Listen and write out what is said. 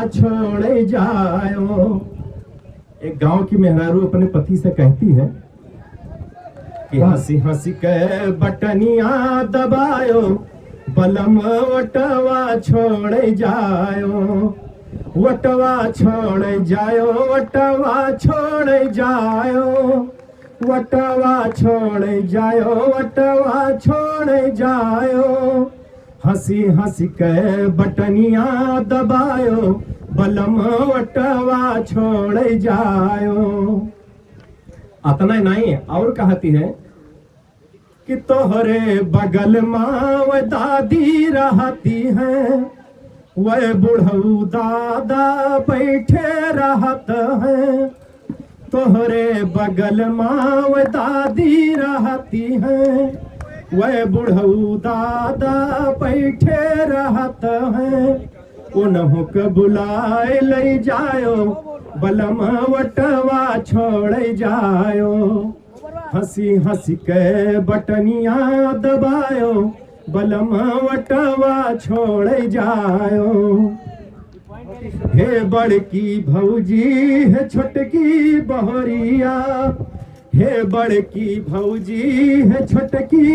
छोड़ जायो। एक गांव की मेहरारू अपने पति से कहती है कि हंसी हंसी के बटनिया दबायो, बलम वटवा छोड़ जायो, वटवा छोड़ जायो, वटवा छोड़ जायो, वटवा छोड़ जायो, वटवा छोड़ जायो। हंसी हंसी के बटनिया दबायो, बलम वटवा छोड़ जायो। अतना नहीं, और कहती है कि तोहरे बगल माँ दादी रहती है, वह बुढ़ऊ दादा बैठे रहत है। तोहरे बगल माँ दादी रहती है, वह बुढ़ऊ दादा बैठे रहत है। उन्हों के बुलाए ले जायो, बलम वटवा छोड़ जायो। हंसी हंसी के बटनिया दबायो, बलम वटवा छोड़ जायो। हे बड़की भौजी है छोटकी बहरिया, हे बड़की भौजी है छोटकी